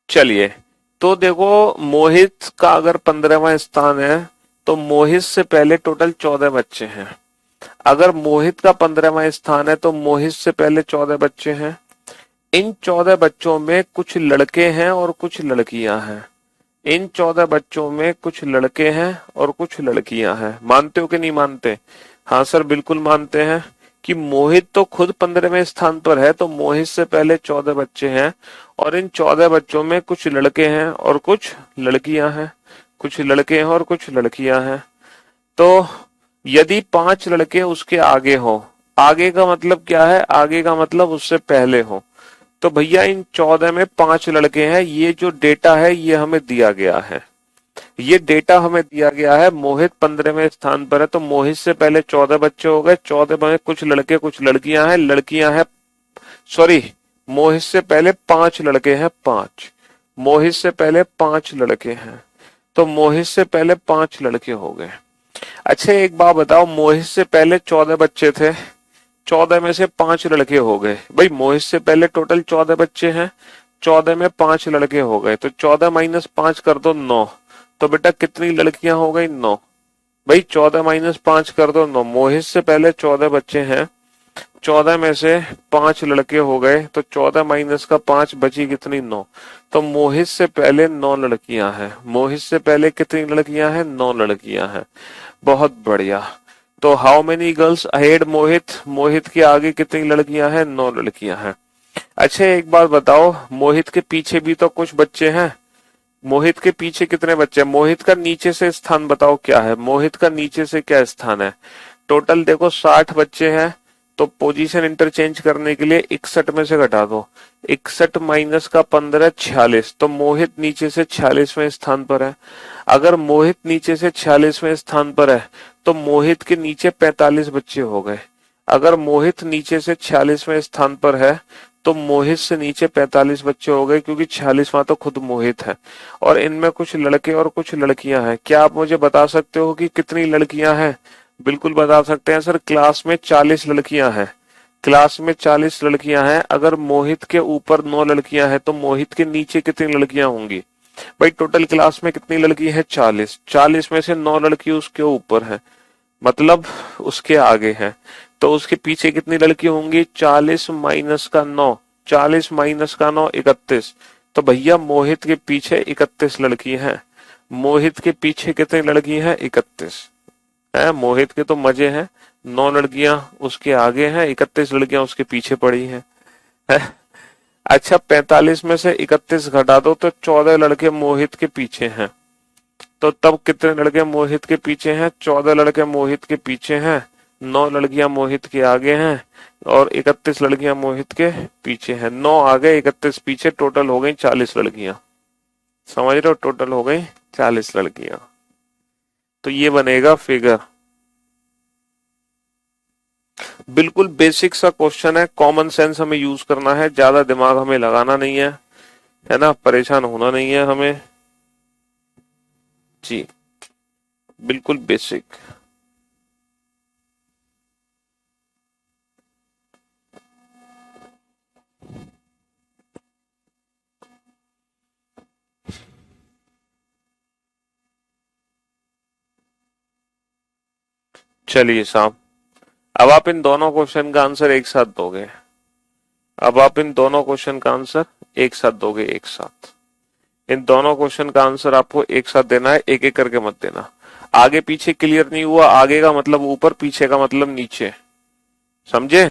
S1: चलिए, तो देखो मोहित का अगर 15वां स्थान है तो मोहित से पहले टोटल 14 बच्चे हैं। अगर मोहित का 15वां स्थान है तो मोहित से पहले 14 बच्चे हैं। इन 14 बच्चों में कुछ लड़के हैं और कुछ लड़कियां हैं। इन 14 बच्चों में कुछ लड़के हैं और कुछ लड़कियां हैं। मानते हो कि नहीं मानते? हाँ सर बिल्कुल मानते हैं कि मोहित तो खुद 15वें स्थान पर है, तो मोहित से पहले 14 बच्चे हैं और इन 14 बच्चों में कुछ लड़के हैं और कुछ लड़कियां हैं। कुछ लड़के हैं और कुछ लड़कियां हैं। तो यदि 5 लड़के उसके आगे हो, आगे का मतलब क्या है? आगे का मतलब उससे पहले हो, तो भैया इन 14 में 5 लड़के हैं। ये जो डेटा है ये हमें दिया गया है, ये डेटा हमें दिया गया है। मोहित 15वें स्थान पर है तो मोहित से पहले 14 बच्चे हो गए, 14 में कुछ लड़के कुछ लड़कियां हैं, लड़कियां हैं, सॉरी, मोहित से पहले 5 लड़के हैं, 5, मोहित से पहले 5 लड़के हैं, तो मोहित से पहले 5 लड़के हो गए। अच्छा एक बात बताओ, मोहित से पहले 14 बच्चे थे, 14 में से 5 लड़के हो गए। भाई मोहित से पहले टोटल 14 बच्चे हैं, 14 में 5 लड़के हो गए, तो 14 माइनस 5 कर दो 9। तो बेटा कितनी लड़कियां हो गई? 9। भाई 14 माइनस 5 कर दो 9। मोहित से पहले 14 बच्चे हैं, 14 में से 5 लड़के हो गए, तो 14 माइनस का 5 बची कितनी? 9। तो मोहित से पहले 9 लड़कियां हैं। मोहित से पहले कितनी लड़कियां हैं? 9 लड़कियां हैं। बहुत बढ़िया। तो हाउ मेनी गर्ल्स अहेड मोहित? मोहित के आगे कितनी लड़कियां हैं? 9 लड़कियां हैं। अच्छा एक बात बताओ, मोहित के पीछे भी तो कुछ बच्चे हैं। मोहित के पीछे कितने बच्चे हैं? मोहित का नीचे से स्थान बताओ क्या है? मोहित का नीचे से क्या स्थान है? टोटल देखो 60 बच्चे हैं, तो पोजीशन इंटरचेंज करने के लिए 61 में से घटा दो। 61 माइनस का 15, 46। तो मोहित नीचे से 46वें स्थान पर है। अगर मोहित नीचे से 46वें स्थान पर है तो मोहित के नीचे 45 बच्चे हो गए। अगर मोहित नीचे से 46वें स्थान पर है तो मोहित से नीचे 45 बच्चे हो गए, क्योंकि 46वां तो खुद मोहित है और इनमें कुछ लड़के और कुछ लड़कियां हैं। क्या आप मुझे बता सकते हो कि कितनी लड़कियां हैं? बिल्कुल बता सकते हैं सर, क्लास में 40 लड़कियां हैं। क्लास में 40 लड़कियां हैं। अगर मोहित के ऊपर 9 लड़कियां हैं तो मोहित के नीचे कितनी लड़कियां होंगी? भाई टोटल क्लास में कितनी लड़की है? 40। 40 में से 9 लड़की उसके ऊपर है, मतलब उसके आगे है, तो उसके पीछे कितनी लड़की होंगी? 40 माइनस का 9, 40 माइनस का 9, 31। तो भैया मोहित के पीछे 31 लड़की हैं। मोहित के पीछे कितनी लड़की हैं? 31 है। मोहित के तो मजे हैं, 9 लड़कियां उसके आगे हैं, 31 लड़कियां उसके पीछे पड़ी हैं, है? अच्छा 45 में से 31 घटा दो तो 14 लड़के मोहित के पीछे हैं। तो तब कितने लड़के मोहित के पीछे हैं? 14 लड़के मोहित के पीछे हैं। 9 लड़कियां मोहित के आगे हैं और 31 लड़कियां मोहित के पीछे हैं। 9 आगे 31 पीछे, टोटल हो गई 40 लड़कियां। समझ रहे हो, टोटल हो गई 40 लड़कियां। तो ये बनेगा फिगर। बिल्कुल बेसिक सा क्वेश्चन है, कॉमन सेंस हमें यूज करना है, ज्यादा दिमाग हमें लगाना नहीं है ना, परेशान होना नहीं है हमें जी। बिल्कुल बेसिक। चलिए साहब, अब आप इन दोनों क्वेश्चन का आंसर एक साथ दोगे। अब आप इन दोनों क्वेश्चन का आंसर एक साथ दोगे, एक साथ। इन दोनों क्वेश्चन का आंसर आपको एक साथ देना है, एक एक करके मत देना। आगे पीछे क्लियर नहीं हुआ, आगे का मतलब ऊपर, पीछे का मतलब नीचे, समझे।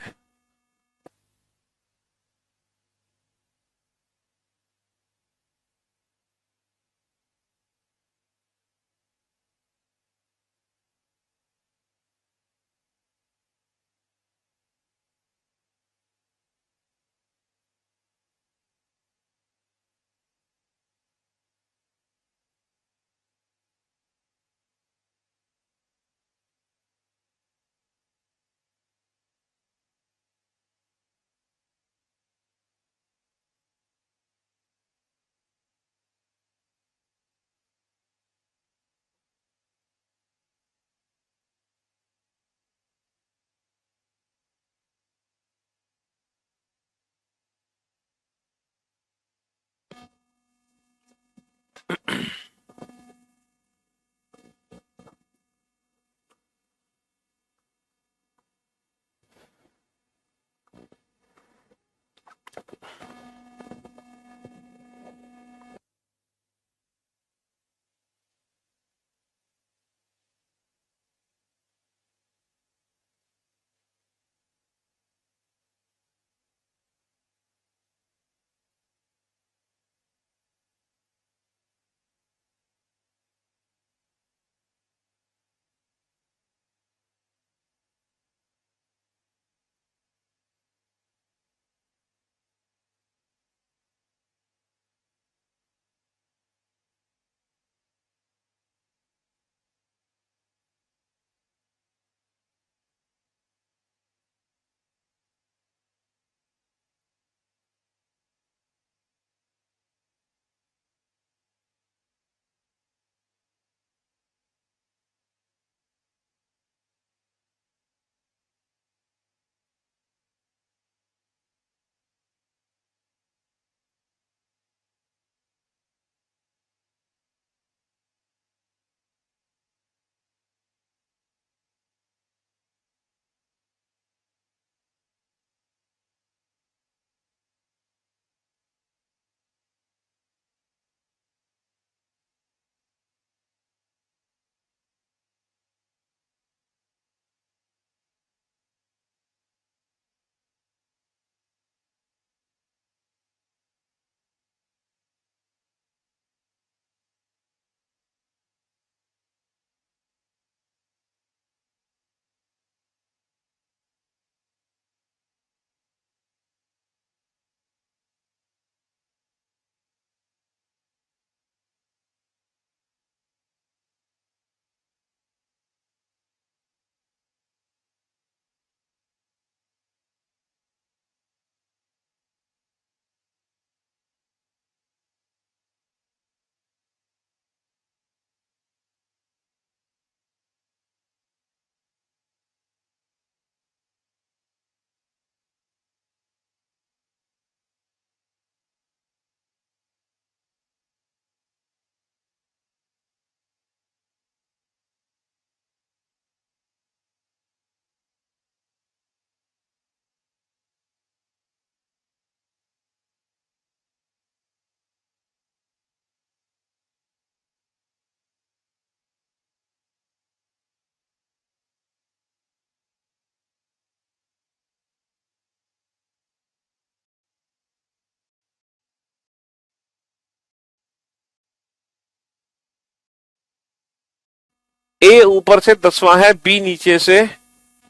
S1: ए ऊपर से 10वां है, बी नीचे से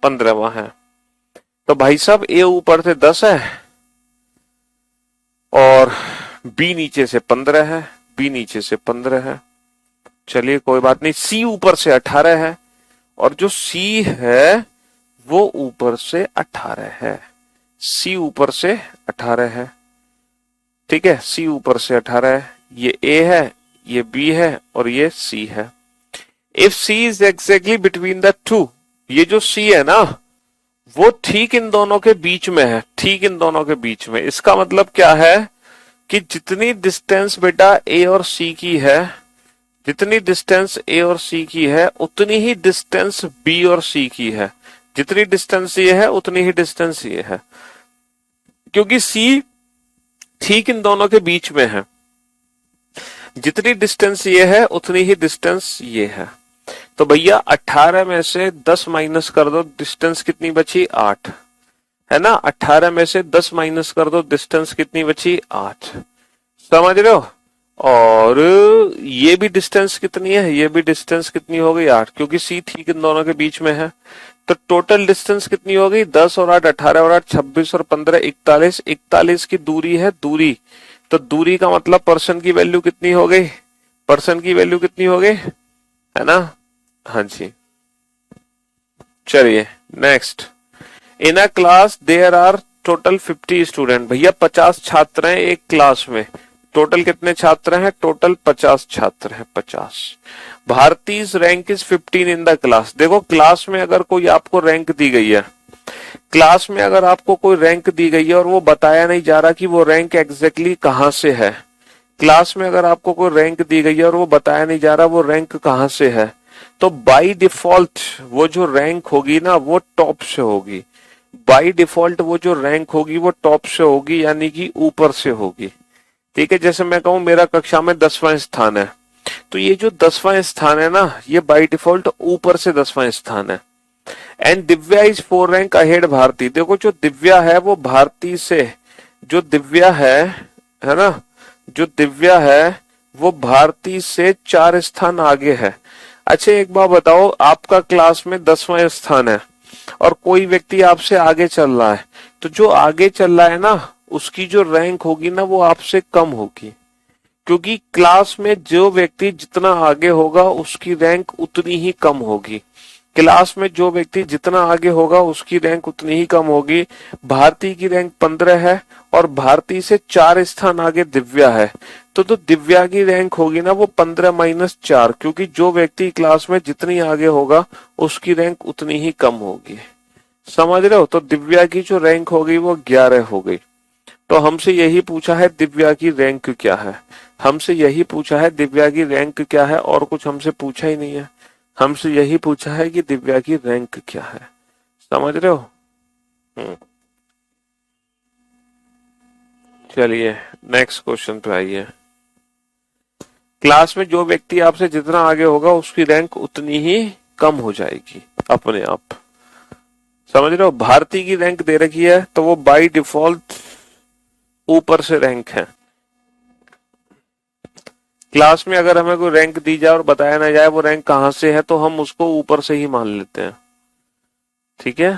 S1: 15वां है। तो भाई साहब ए ऊपर से 10 है और बी नीचे से 15 है, बी नीचे से 15 है। चलिए कोई बात नहीं। सी ऊपर से 18 है और जो सी है वो ऊपर से 18 है। सी ऊपर से 18 है, ठीक है। सी ऊपर से 18 है, ये ए है, ये बी है और ये सी है। If C is exactly between the two, ये जो सी है ना वो ठीक इन दोनों के बीच में है, ठीक इन दोनों के बीच में। इसका मतलब क्या है कि जितनी डिस्टेंस बेटा ए और सी की है, जितनी डिस्टेंस ए और सी की है उतनी ही डिस्टेंस बी और सी की है। जितनी डिस्टेंस ये है उतनी ही डिस्टेंस ये है, क्योंकि सी ठीक इन दोनों के बीच में है। जितनी डिस्टेंस ये है उतनी ही डिस्टेंस ये है। तो भैया 18 में से 10 माइनस कर दो, डिस्टेंस कितनी बची? 8, है ना। 18 में से 10 माइनस कर दो, डिस्टेंस कितनी बची? 8। समझ रहे हो? और ये भी डिस्टेंस कितनी है? ये भी डिस्टेंस कितनी हो गई? 8, क्योंकि सी ठीक इन दोनों के बीच में है। तो टोटल डिस्टेंस कितनी हो गई? 10 और 8 18 और 8 26 और 15 41। 41 की दूरी है दूरी, तो दूरी का मतलब पर्सन की वैल्यू कितनी हो गई? पर्सन की वैल्यू कितनी हो गई, है ना। हाँ जी। चलिए next. In a class there are total 50 student. भैया 50 छात्र हैं एक क्लास में। टोटल कितने छात्र हैं? टोटल 50 छात्र हैं, 50। भारतीज rank is 15 in the class. देखो क्लास में अगर कोई आपको रैंक दी गई है, क्लास में अगर आपको कोई रैंक दी गई है और वो बताया नहीं जा रहा कि वो रैंक एग्जैक्टली कहां से है, क्लास में अगर आपको कोई रैंक दी गई है और वो बताया नहीं जा रहा वो रैंक कहां से है, तो बाय डिफॉल्ट वो जो रैंक होगी ना वो टॉप से होगी। बाय डिफॉल्ट वो जो रैंक होगी वो टॉप से होगी, यानी कि ऊपर से होगी। ठीक है, जैसे मैं कहूं मेरा कक्षा में 10वां स्थान है, तो ये जो 10वां स्थान है ना ये बाय डिफॉल्ट ऊपर से 10वां स्थान है। And Divya is 4 rank ahead Bharti. देखो जो दिव्या है वो भारती से, जो दिव्या है ना, जो दिव्या है वो भारती से 4 स्थान आगे है। अच्छा एक बात बताओ, आपका क्लास में 10वां स्थान है और कोई व्यक्ति आपसे आगे चल रहा है, तो जो आगे चल रहा है ना उसकी जो रैंक होगी ना वो आपसे कम होगी, क्योंकि क्लास में जो व्यक्ति जितना आगे होगा उसकी रैंक उतनी ही कम होगी। क्लास में जो व्यक्ति जितना आगे होगा उसकी रैंक उतनी ही कम होगी। भारती की रैंक 15 है और भारती से 4 स्थान आगे दिव्या है, तो दिव्या की रैंक होगी ना वो 15 माइनस 4, क्योंकि जो व्यक्ति क्लास में जितनी आगे होगा उसकी रैंक उतनी ही कम होगी। समझ रहे हो? तो दिव्या की जो रैंक होगी वो 11 हो गई। तो हमसे यही पूछा है दिव्या की रैंक क्या है, हमसे यही पूछा है दिव्या की रैंक क्या है, और कुछ हमसे पूछा ही नहीं है। हमसे यही पूछा है कि दिव्या की रैंक क्या है। समझ रहे हो? चलिए नेक्स्ट क्वेश्चन पे आइए। क्लास में जो व्यक्ति आपसे जितना आगे होगा उसकी रैंक उतनी ही कम हो जाएगी अपने आप। समझ रहे हो? भारती की रैंक दे रखी है तो वो बाय डिफॉल्ट ऊपर से रैंक है। क्लास में अगर हमें कोई रैंक दी जाए और बताया ना जाए वो रैंक कहां से है तो हम उसको ऊपर से ही मान लेते हैं। ठीक है,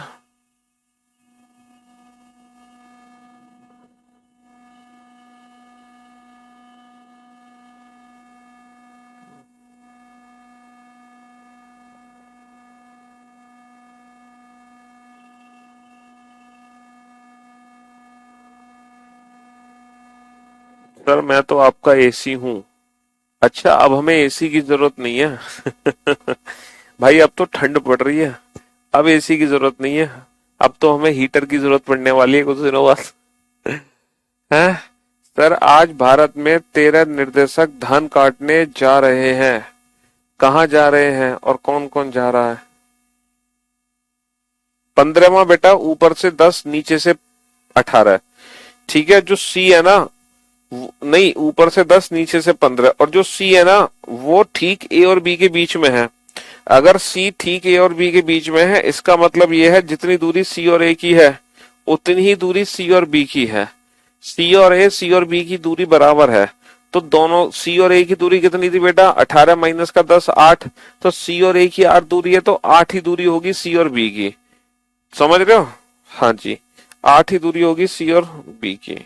S1: सर मैं तो आपका एसी हूं। अच्छा अब हमें एसी की जरूरत नहीं है भाई अब तो ठंड पड़ रही है, अब एसी की जरूरत नहीं है, अब तो हमें हीटर की जरूरत पड़ने वाली है कुछ दिनों बाद हैं। सर आज भारत में 13 निर्देशक धान काटने जा रहे हैं, कहाँ जा रहे हैं और कौन कौन जा रहा है? 15वां बेटा, ऊपर से 10 नीचे से 18। ठीक है, जो सी है ना नहीं, ऊपर से 10 नीचे से 15, और जो सी है ना वो ठीक ए और बी के बीच में है। अगर सी ठीक ए और बी के बीच में है इसका मतलब ये है जितनी दूरी सी और ए की है उतनी ही दूरी सी और बी की है। सी और ए, सी और बी की दूरी बराबर है, तो दोनों सी और ए की दूरी कितनी थी बेटा? 18 माइनस का 10 8, तो सी और ए की 8 दूरी है तो 8 ही दूरी होगी सी और बी की। समझ रहे हो? हाँ जी, 8 ही दूरी होगी सी और बी की।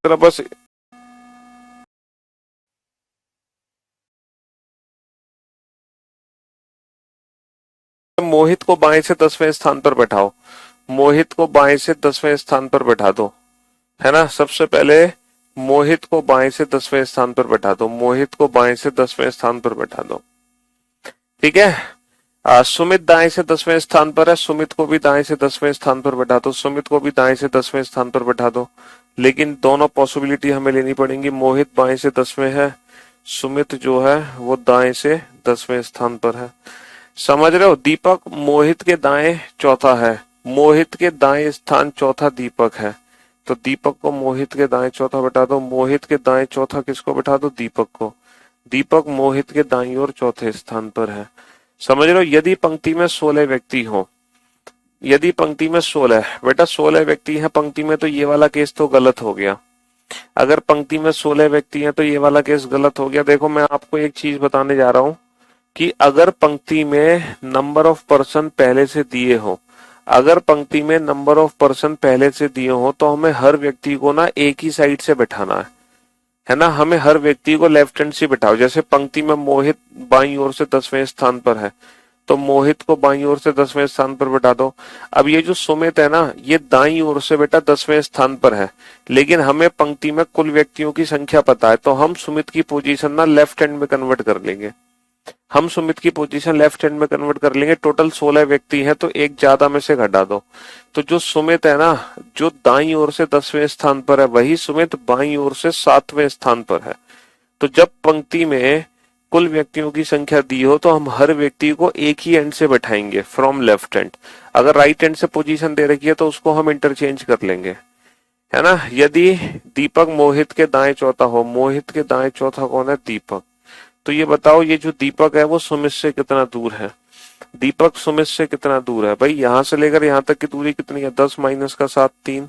S1: जरा बस मोहित को बाएं से 10वें स्थान पर बैठाओ। मोहित को बाएं से 10वें स्थान पर बैठा दो, है ना। सबसे पहले मोहित को बाएं से 10वें स्थान पर बैठा दो, मोहित को बाएं से 10वें स्थान पर बैठा दो, ठीक है। सुमित दाएं से 10वें स्थान पर है, सुमित को भी दाएं से 10वें स्थान पर बैठा दो, सुमित को भी दाएं से 10वें स्थान पर बैठा दो। लेकिन दोनों पॉसिबिलिटी हमें लेनी पड़ेंगी, मोहित बाएं से 10वें है, सुमित जो है वो दाएं से 10वें स्थान पर है। समझ रहे हो? दीपक मोहित के दाएं चौथा है, मोहित के दाएं स्थान चौथा दीपक है, तो दीपक को मोहित के दाएं चौथा बैठा दो, मोहित के दाएं चौथा किसको बैठा दो? दीपक को। दीपक मोहित के दाईं ओर चौथे स्थान पर है। समझ रहे हो? यदि पंक्ति में 16 व्यक्ति हो, यदि पंक्ति में 16 बेटा 16 व्यक्ति हैं पंक्ति में, तो ये वाला केस तो गलत हो गया। अगर पंक्ति में 16 व्यक्ति हैं तो ये वाला केस गलत हो गया। देखो मैं आपको एक चीज बताने जा रहा हूं कि अगर पंक्ति में नंबर ऑफ पर्सन पहले से दिए हो, अगर पंक्ति में नंबर ऑफ पर्सन पहले से दिए हो, तो हमें हर व्यक्ति को ना एक ही साइड से बैठाना है ना। हमें हर व्यक्ति को लेफ्ट हैंड से बैठाओ। जैसे पंक्ति में मोहित बाईं ओर से 10वें स्थान पर है, तो मोहित को बाईं ओर से 10वें स्थान पर बैठा दो। अब ये जो सुमित है ना, ये दाईं ओर से बेटा 10वें स्थान पर है, लेकिन हमें पंक्ति में कुल व्यक्तियों की संख्या पता है, तो हम सुमित की पोजीशन ना लेफ्ट हैंड में कन्वर्ट कर लेंगे। हम सुमित की पोजीशन लेफ्ट हैंड में कन्वर्ट कर लेंगे। टोटल 16 व्यक्ति हैं, तो एक ज्यादा में से घटा दो। तो जो सुमित है ना, जो दाईं ओर से 10वें स्थान पर है, वही सुमित बाईं ओर से 7वें स्थान पर है। तो जब पंक्ति में कुल व्यक्तियों की संख्या दी हो, तो हम हर व्यक्ति को एक ही एंड से बैठाएंगे फ्रॉम लेफ्ट हैंड। अगर राइट हैंड से पोजीशन दे रखी है तो उसको हम इंटरचेंज कर लेंगे, है ना। यदि दीपक मोहित के दाएं चौथा हो, मोहित के दाएं चौथा कौन है? दीपक। तो ये बताओ, ये जो दीपक है वो सुमित से कितना दूर है? दीपक सुमित से कितना दूर है? भाई यहां से लेकर यहां तक की दूरी कितनी है? 10 माइनस का 7 3।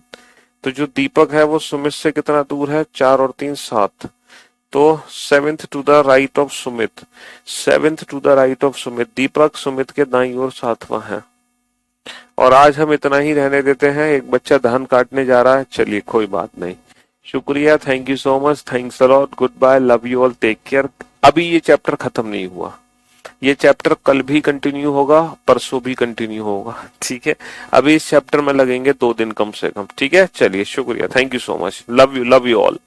S1: तो जो दीपक है वो सुमित से कितना दूर है? 4 और 3 7। तो 7th to the right of Sumit, 7th to the right of Sumit. Deepak Sumit के दाईं ओर 7वां है। और आज हम इतना ही रहने देते हैं, एक बच्चा धान काटने जा रहा है। चलिए कोई बात नहीं, शुक्रिया, thank you so much, thanks a lot, good bye, love you all, take care. अभी ये चैप्टर खत्म नहीं हुआ, ये चैप्टर कल भी कंटिन्यू होगा, परसों भी कंटिन्यू होगा, ठीक है। अभी इस चैप्टर में लगेंगे 2 दिन कम से कम, ठीक है। चलिए शुक्रिया, thank you so much, love you all.